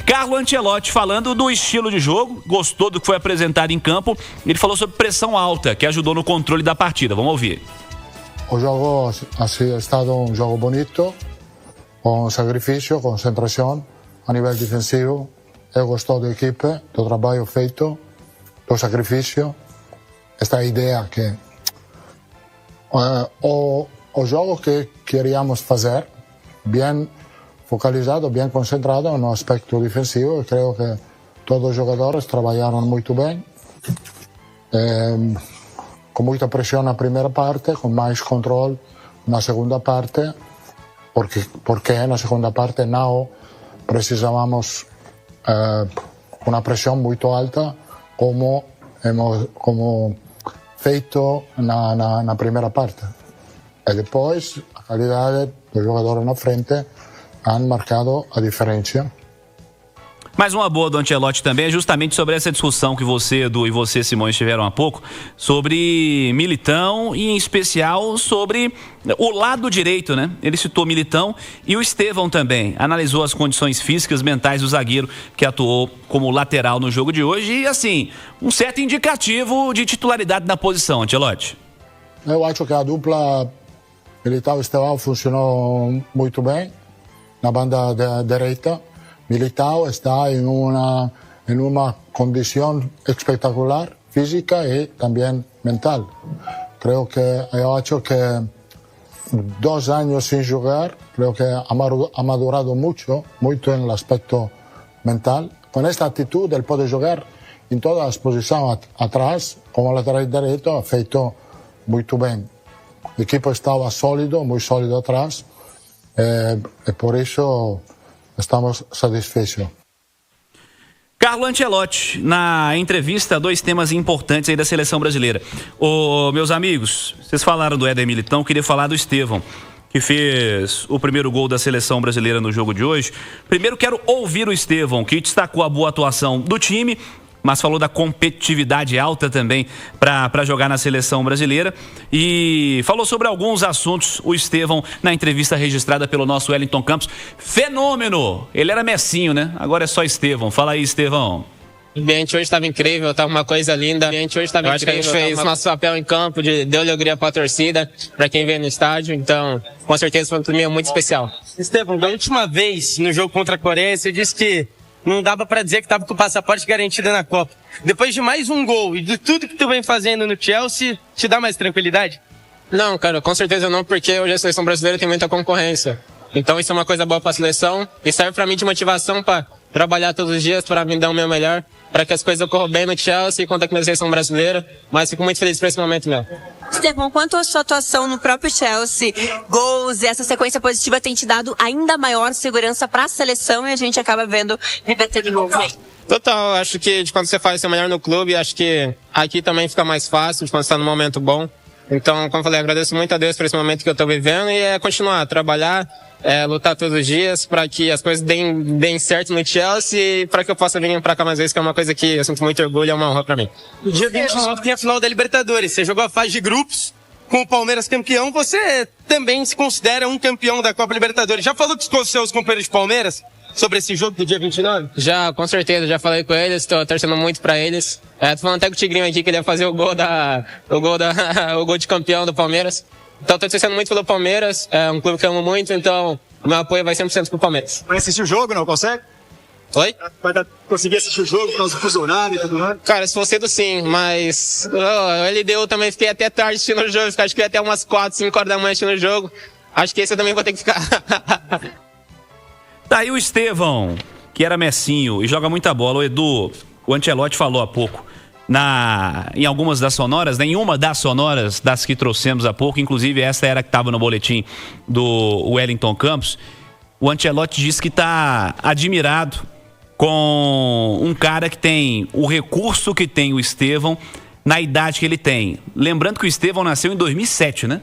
Carlo Ancelotti falando do estilo de jogo, gostou do que foi apresentado em campo. Ele falou sobre pressão alta, que ajudou no controle da partida. Vamos ouvir. O jogo ha estado um jogo bonito, com sacrifício, concentração a nível defensivo. Eu gostou da equipe, do trabalho feito, do sacrifício. Esta ideia que o jogo que queríamos fazer, bem focalizado, bem concentrado no aspecto defensivo. Eu creio que todos os jogadores trabalharam muito bem, com muita pressão na primeira parte, com mais controle na segunda parte, porque na segunda parte não precisávamos uma pressão muito alta como feito na primeira parte. E depois a qualidade dos jogadores na frente han marcado a diferença. Mais uma boa do Ancelotti também é justamente sobre essa discussão que você, Edu, e você, Simões, tiveram há pouco, sobre Militão e, em especial, sobre o lado direito, né? Ele citou Militão e o Estevão também. Analisou as condições físicas, mentais do zagueiro que atuou como lateral no jogo de hoje e, assim, um certo indicativo de titularidade na posição, Ancelotti. Eu acho que a dupla Militão-Estevão funcionou muito bem na banda direita. Militão está em uma condição espetacular, física e também mental. Eu acho que 2 anos sem jogar, creo que ha madurado muito no aspecto mental. Com esta atitude, ele pode jogar em todas as posições atrás, como lateral direito, ha feito muito bem. O equipo estava sólido, muito sólido atrás, e por isso estamos satisfeitos. Carlo Ancelotti, na entrevista, 2 temas importantes aí da seleção brasileira. Meus amigos, vocês falaram do Éder Militão, queria falar do Estevão, que fez o primeiro gol da seleção brasileira no jogo de hoje. Primeiro quero ouvir o Estevão, que destacou a boa atuação do time, mas falou da competitividade alta também para jogar na seleção brasileira e falou sobre alguns assuntos, o Estevão, na entrevista registrada pelo nosso Wellington Campos. Fenômeno! Ele era Messinho, né? Agora é só Estevão. Fala aí, Estevão. O ambiente hoje estava incrível, estava uma coisa linda. Eu acho que a gente fez nosso papel em campo, deu alegria para a torcida, para quem veio no estádio. Então, com certeza foi um torneio muito especial. Estevão, da última vez no jogo contra a Coreia, você disse que não dava pra dizer que tava com o passaporte garantido na Copa. Depois de mais um gol e de tudo que tu vem fazendo no Chelsea, te dá mais tranquilidade? Não, cara, com certeza não, porque hoje a seleção brasileira tem muita concorrência. Então isso é uma coisa boa pra seleção e serve pra mim de motivação pra trabalhar todos os dias, pra me dar o meu melhor, pra que as coisas ocorram bem no Chelsea e contar com a seleção brasileira. Mas fico muito feliz por esse momento mesmo. Estevão, quanto à sua atuação no próprio Chelsea, gols e essa sequência positiva tem te dado ainda maior segurança para a seleção e a gente acaba vendo reverter de novo aí? Total, acho que de quando você faz seu melhor no clube, acho que aqui também fica mais fácil, de quando você está num momento bom. Então, como eu falei, agradeço muito a Deus por esse momento que eu estou vivendo e é continuar, trabalhar, lutar todos os dias para que as coisas deem certo no Chelsea e para que eu possa vir para cá mais vezes, que é uma coisa que eu sinto muito orgulho e é uma honra para mim. No dia 29 tem a final da Libertadores. Você jogou a fase de grupos com o Palmeiras campeão. Você também se considera um campeão da Copa Libertadores. Já falou com os seus companheiros de Palmeiras sobre esse jogo do dia 29? Já, com certeza. Já falei com eles. Estou torcendo muito para eles. Tô falando até com o Tigrinho aqui que ele ia fazer o gol de campeão do Palmeiras. Então estou torcendo muito pelo Palmeiras. É um clube que eu amo muito, então o meu apoio vai 100% pro Palmeiras. Vai assistir o jogo, não consegue? Oi? Vai conseguir assistir o jogo por causa do fuso horário e tudo mais? Cara, se for cedo sim, mas o LDU também fiquei até tarde assistindo o jogo, acho que até umas 4, 5 horas da manhã assistindo o jogo. Acho que esse eu também vou ter que ficar. Tá aí o Estevão, que era Messinho e joga muita bola. O Edu, o Ancelotti falou há pouco, em algumas das sonoras, em uma das sonoras das que trouxemos há pouco, inclusive essa era que estava no boletim do Wellington Campos, o Ancelotti disse que está admirado com um cara que tem o recurso que tem o Estevão na idade que ele tem. Lembrando que o Estevão nasceu em 2007, né?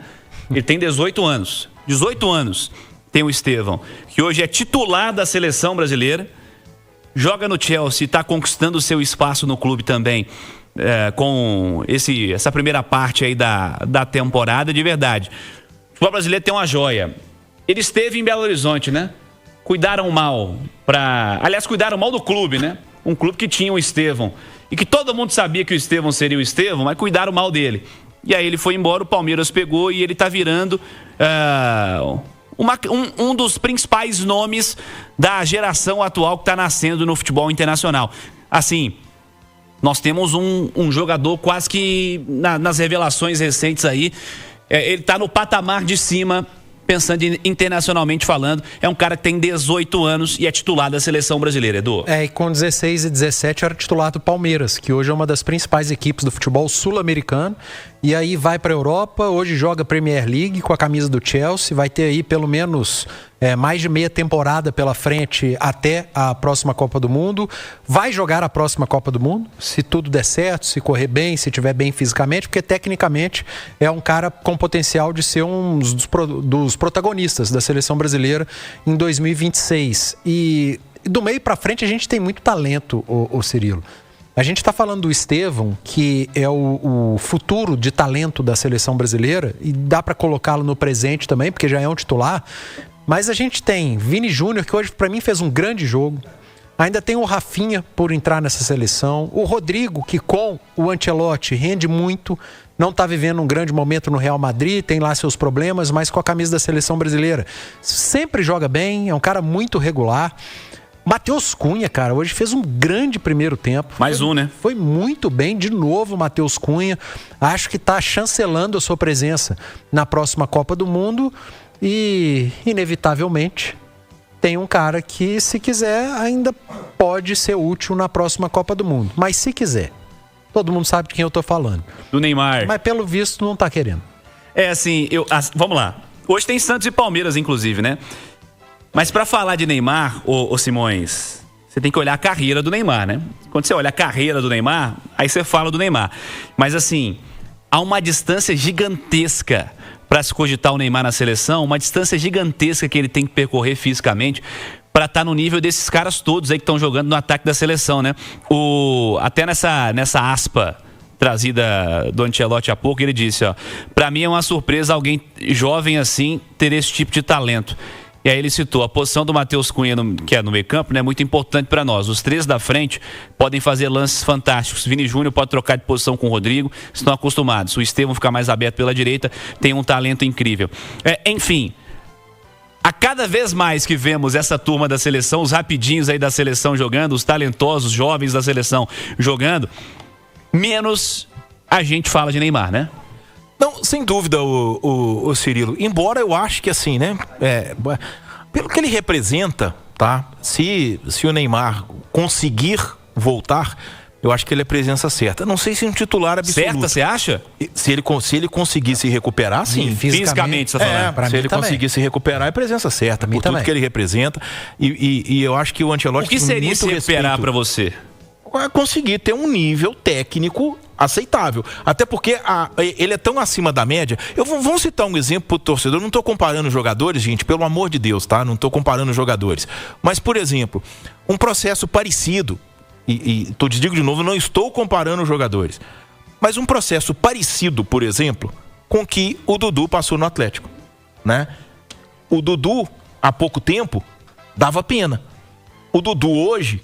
Ele tem 18 anos. 18 anos tem o Estevão, que hoje é titular da seleção brasileira, joga no Chelsea, está conquistando o seu espaço no clube também, com essa primeira parte aí da temporada, de verdade. O futebol brasileiro tem uma joia. Ele esteve em Belo Horizonte, né? cuidaram mal cuidaram mal do clube, né? Um clube que tinha o Estevão e que todo mundo sabia que o Estevão seria o Estevão, mas cuidaram mal dele. E aí ele foi embora, o Palmeiras pegou e ele tá virando um dos principais nomes da geração atual que tá nascendo no futebol internacional. Assim, nós temos um jogador quase que nas revelações recentes aí, ele tá no patamar de cima, pensando internacionalmente falando. É um cara que tem 18 anos e é titular da seleção brasileira, Edu. E com 16 e 17 era titular do Palmeiras, que hoje é uma das principais equipes do futebol sul-americano. E aí vai para a Europa, hoje joga Premier League com a camisa do Chelsea, vai ter aí pelo menos mais de meia temporada pela frente até a próxima Copa do Mundo. Vai jogar a próxima Copa do Mundo, se tudo der certo, se correr bem, se estiver bem fisicamente, porque tecnicamente é um cara com potencial de ser um dos protagonistas da seleção brasileira em 2026. E do meio para frente a gente tem muito talento, o Cirilo. A gente está falando do Estevão, que é o futuro de talento da seleção brasileira, e dá para colocá-lo no presente também, porque já é um titular. Mas a gente tem Vini Júnior, que hoje para mim fez um grande jogo. Ainda tem o Rafinha por entrar nessa seleção. O Rodrigo, que com o Ancelotti rende muito. Não está vivendo um grande momento no Real Madrid, tem lá seus problemas, mas com a camisa da seleção brasileira sempre joga bem, é um cara muito regular. Matheus Cunha, cara, hoje fez um grande primeiro tempo. Né? Foi muito bem, de novo, Matheus Cunha. Acho que está chancelando a sua presença na próxima Copa do Mundo. E, inevitavelmente, tem um cara que, se quiser, ainda pode ser útil na próxima Copa do Mundo. Mas se quiser, todo mundo sabe de quem eu tô falando. Do Neymar. Mas pelo visto não tá querendo. Vamos lá. Hoje tem Santos e Palmeiras, inclusive, né? Mas pra falar de Neymar, ô Simões, você tem que olhar a carreira do Neymar, né? Quando você olha a carreira do Neymar, aí você fala do Neymar. Mas assim, há uma distância gigantesca para se cogitar o Neymar na seleção, uma distância gigantesca que ele tem que percorrer fisicamente para estar no nível desses caras todos aí que estão jogando no ataque da seleção, né? Até nessa aspa trazida do Ancelotti há pouco, ele disse, pra mim é uma surpresa alguém jovem assim ter esse tipo de talento. E aí ele citou a posição do Matheus Cunha, que é no meio campo, né, muito importante para nós. Os três da frente podem fazer lances fantásticos. Vini Júnior pode trocar de posição com o Rodrigo, estão acostumados. O Estevão fica mais aberto pela direita, tem um talento incrível. Enfim, a cada vez mais que vemos essa turma da seleção, os rapidinhos aí da seleção jogando, os talentosos jovens da seleção jogando, menos a gente fala de Neymar, né? Não, sem dúvida, o Cirilo. Embora eu acho que assim, né? Pelo que ele representa, tá? Se o Neymar conseguir voltar, eu acho que ele é a presença certa. Não sei se um titular absoluto. Certa, você acha? Se ele conseguir se recuperar, sim. Fisicamente, você tá falando. Se ele conseguir se recuperar, é presença certa. Por tudo que ele representa. E eu acho que o Ancelotti... O que seria se recuperar para você? Conseguir ter um nível técnico aceitável. Até porque ele é tão acima da média. Vamos citar um exemplo pro torcedor. Eu não estou comparando jogadores, gente, pelo amor de Deus, tá? Não estou comparando jogadores. Mas, por exemplo, um processo parecido, e digo de novo, não estou comparando jogadores, mas um processo parecido, por exemplo, com que o Dudu passou no Atlético, né? O Dudu, há pouco tempo, dava pena. O Dudu hoje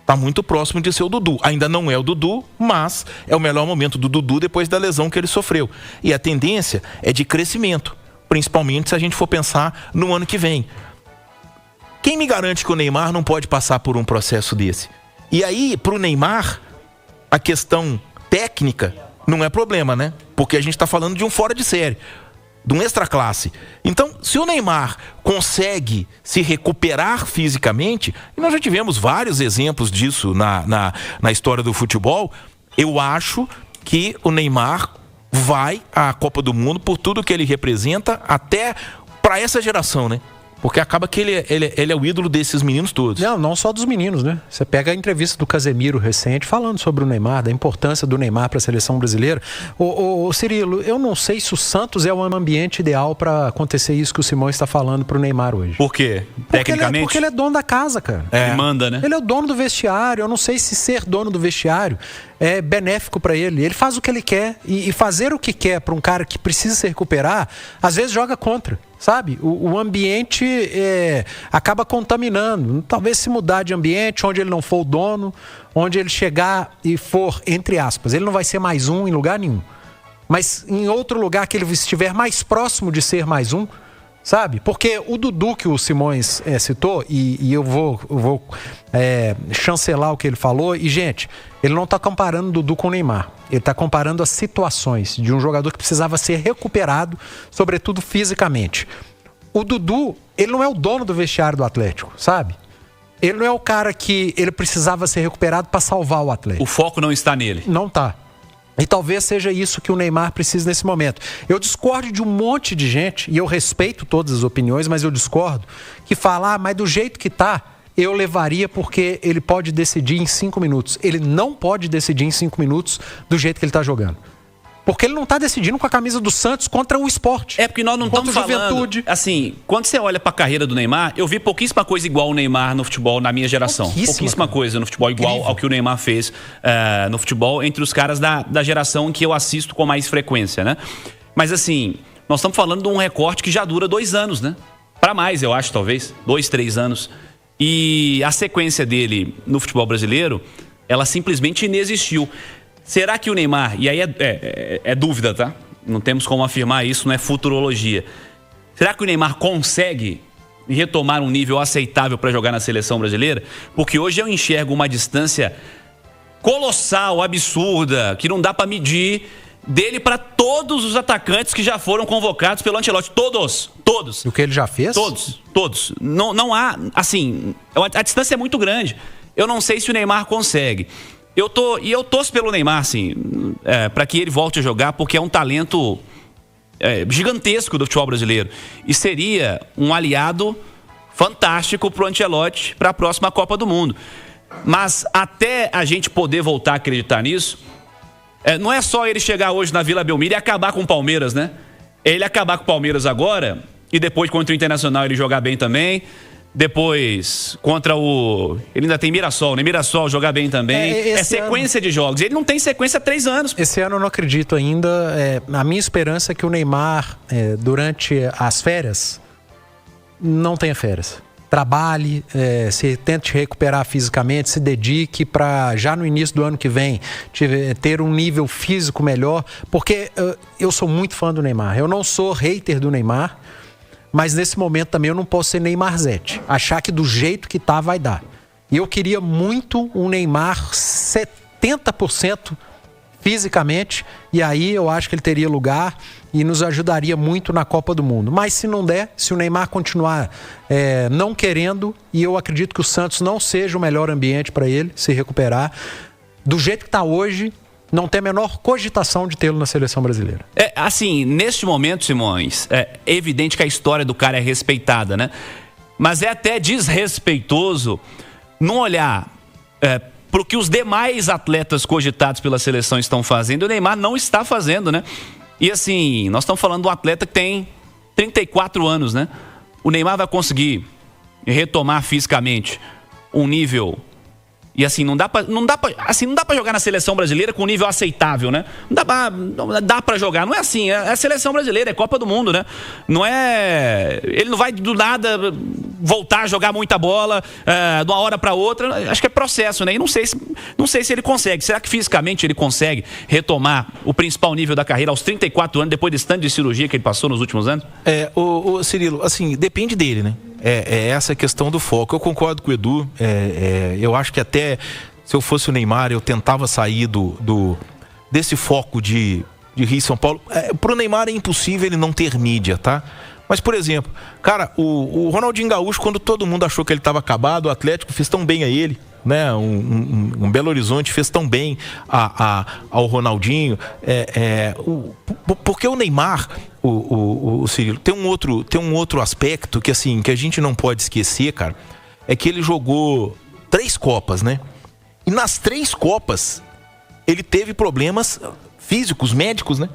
está muito próximo de ser o Dudu. Ainda não é o Dudu, mas é o melhor momento do Dudu depois da lesão que ele sofreu. E a tendência é de crescimento, principalmente se a gente for pensar no ano que vem. Quem me garante que o Neymar não pode passar por um processo desse? E aí, para o Neymar, a questão técnica não é problema, né? Porque a gente está falando de um fora de série, de um extra classe. Então, se o Neymar consegue se recuperar fisicamente, e nós já tivemos vários exemplos disso na história do futebol, eu acho que o Neymar vai à Copa do Mundo por tudo que ele representa, até para essa geração, né? Porque acaba que ele é o ídolo desses meninos todos. Não só dos meninos, né? Você pega a entrevista do Casemiro recente, falando sobre o Neymar, da importância do Neymar para a seleção brasileira. Ô Cirilo, eu não sei se o Santos é o ambiente ideal para acontecer isso que o Simão está falando pro Neymar hoje. Por quê? Tecnicamente? Porque ele é dono da casa, cara. Ele manda, né? Ele é o dono do vestiário. Eu não sei se ser dono do vestiário é benéfico para ele. Ele faz o que ele quer, e fazer o que quer para um cara que precisa se recuperar, às vezes joga contra. sabe? O ambiente acaba contaminando. Talvez se mudar de ambiente, onde ele não for o dono, onde ele chegar e for, entre aspas, ele não vai ser mais um em lugar nenhum. Mas em outro lugar que ele estiver mais próximo de ser mais um, sabe? Porque o Dudu que o Simões citou, e eu vou chancelar o que ele falou, e gente, ele não está comparando o Dudu com o Neymar, ele está comparando as situações de um jogador que precisava ser recuperado, sobretudo fisicamente. O Dudu, ele não é o dono do vestiário do Atlético, sabe? Ele não é o cara que ele precisava ser recuperado para salvar o Atlético. O foco não está nele. Não está. E talvez seja isso que o Neymar precisa nesse momento. Eu discordo de um monte de gente, e eu respeito todas as opiniões, mas eu discordo, que fala, mas do jeito que tá, eu levaria porque ele pode decidir em 5 minutos. Ele não pode decidir em 5 minutos do jeito que ele tá jogando. Porque ele não tá decidindo com a camisa do Santos contra o Sport. É porque nós não estamos falando... Juventude. Assim, quando você olha pra carreira do Neymar, eu vi pouquíssima coisa igual o Neymar no futebol na minha geração. Pouquíssima coisa no futebol igual Incrível. Ao que o Neymar fez no futebol entre os caras da geração que eu assisto com mais frequência, né? Mas assim, nós estamos falando de um recorte que já dura 2 anos, né? Pra mais, eu acho, talvez. 2, 3 anos. E a sequência dele no futebol brasileiro, ela simplesmente inexistiu. Será que o Neymar, e aí é dúvida, tá? Não temos como afirmar isso, não é futurologia. Será que o Neymar consegue retomar um nível aceitável para jogar na seleção brasileira? Porque hoje eu enxergo uma distância colossal, absurda, que não dá para medir dele para todos os atacantes que já foram convocados pelo Ancelotti. Todos. E o que ele já fez? Todos. Não há, assim, a distância é muito grande. Eu não sei se o Neymar consegue. Eu torço pelo Neymar, assim, para que ele volte a jogar, porque é um talento gigantesco do futebol brasileiro. E seria um aliado fantástico pro Ancelotti para a próxima Copa do Mundo. Mas até a gente poder voltar a acreditar nisso, não é só ele chegar hoje na Vila Belmiro e acabar com o Palmeiras, né? Ele acabar com o Palmeiras agora e depois contra o Internacional ele jogar bem também. Depois, contra o... Ele ainda tem Mirassol, né? Mirassol jogar bem também. É sequência de jogos. Ele não tem sequência há 3 anos. Esse ano eu não acredito ainda. A minha esperança é que o Neymar, durante as férias, não tenha férias. Trabalhe, se tente recuperar fisicamente, se dedique para já no início do ano que vem ter um nível físico melhor. Porque eu sou muito fã do Neymar. Eu não sou hater do Neymar. Mas nesse momento também eu não posso ser Neymarzete. Achar que do jeito que tá vai dar. E eu queria muito um Neymar 70% fisicamente. E aí eu acho que ele teria lugar e nos ajudaria muito na Copa do Mundo. Mas se não der, se o Neymar continuar não querendo, e eu acredito que o Santos não seja o melhor ambiente para ele se recuperar, do jeito que tá hoje... Não tem a menor cogitação de tê-lo na seleção brasileira. Assim, neste momento, Simões, é evidente que a história do cara é respeitada, né? Mas é até desrespeitoso não olhar para o que os demais atletas cogitados pela seleção estão fazendo. O Neymar não está fazendo, né? E assim, nós estamos falando de um atleta que tem 34 anos, né? O Neymar vai conseguir retomar fisicamente um nível... E assim, não dá pra jogar na seleção brasileira com um nível aceitável, né? Não dá pra jogar. Não é assim, é a seleção brasileira, é Copa do Mundo, né? Não é... Ele não vai do nada voltar a jogar muita bola de uma hora pra outra. Acho que é processo, né? E não sei se ele consegue. Será que fisicamente ele consegue retomar o principal nível da carreira aos 34 anos, depois desse tanto de cirurgia que ele passou nos últimos anos? O Cirilo, assim, depende dele, né? É essa questão do foco. Eu concordo com o Edu. Eu acho que até se eu fosse o Neymar, eu tentava sair desse foco de Rio e São Paulo. Pro Neymar é impossível ele não ter mídia, tá? Mas, por exemplo, cara, o Ronaldinho Gaúcho, quando todo mundo achou que ele estava acabado, o Atlético fez tão bem a ele, né? Um Belo Horizonte fez tão bem ao Ronaldinho. Porque o Neymar, o Cirilo, tem um outro aspecto que, assim, que a gente não pode esquecer, cara, é que ele jogou 3 Copas, né? E nas 3 Copas ele teve problemas físicos, médicos, né?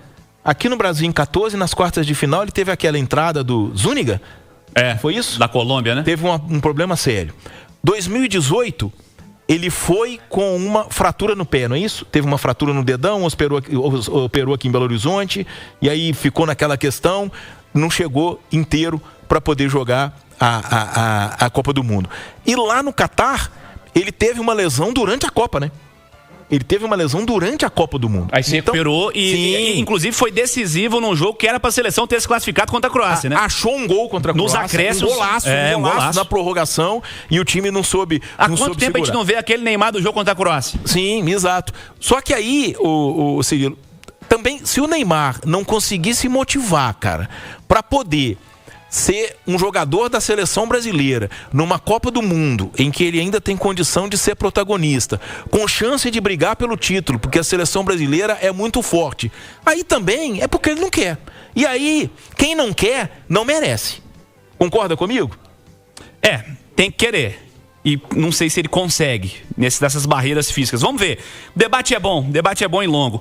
Aqui no Brasil, em 14, nas quartas de final, ele teve aquela entrada do Zúñiga. Foi isso? Da Colômbia, né? Teve um problema sério. 2018, ele foi com uma fratura no pé, não é isso? Teve uma fratura no dedão, operou aqui em Belo Horizonte, e aí ficou naquela questão. não chegou inteiro para poder jogar a Copa do Mundo. E lá no Catar, ele teve uma lesão durante a Copa, né? Ele teve uma lesão durante a Copa do Mundo. Aí se recuperou e inclusive foi decisivo num jogo que era pra seleção ter se classificado contra a Croácia, né? Achou um gol contra a Croácia. Nos acréscimos. Um golaço na prorrogação e o time não soube Há quanto tempo a gente não vê aquele Neymar do jogo contra a Croácia? Sim, exato. Só que aí, o Cirilo, também, se o Neymar não conseguir se motivar, cara, pra poder ser um jogador da seleção brasileira numa Copa do Mundo em que ele ainda tem condição de ser protagonista, com chance de brigar pelo título, porque a seleção brasileira é muito forte, aí também é porque ele não quer. E aí, quem não quer, não merece. Concorda comigo? Tem que querer. E não sei se ele consegue nessas barreiras físicas. Vamos ver. Debate é bom e longo.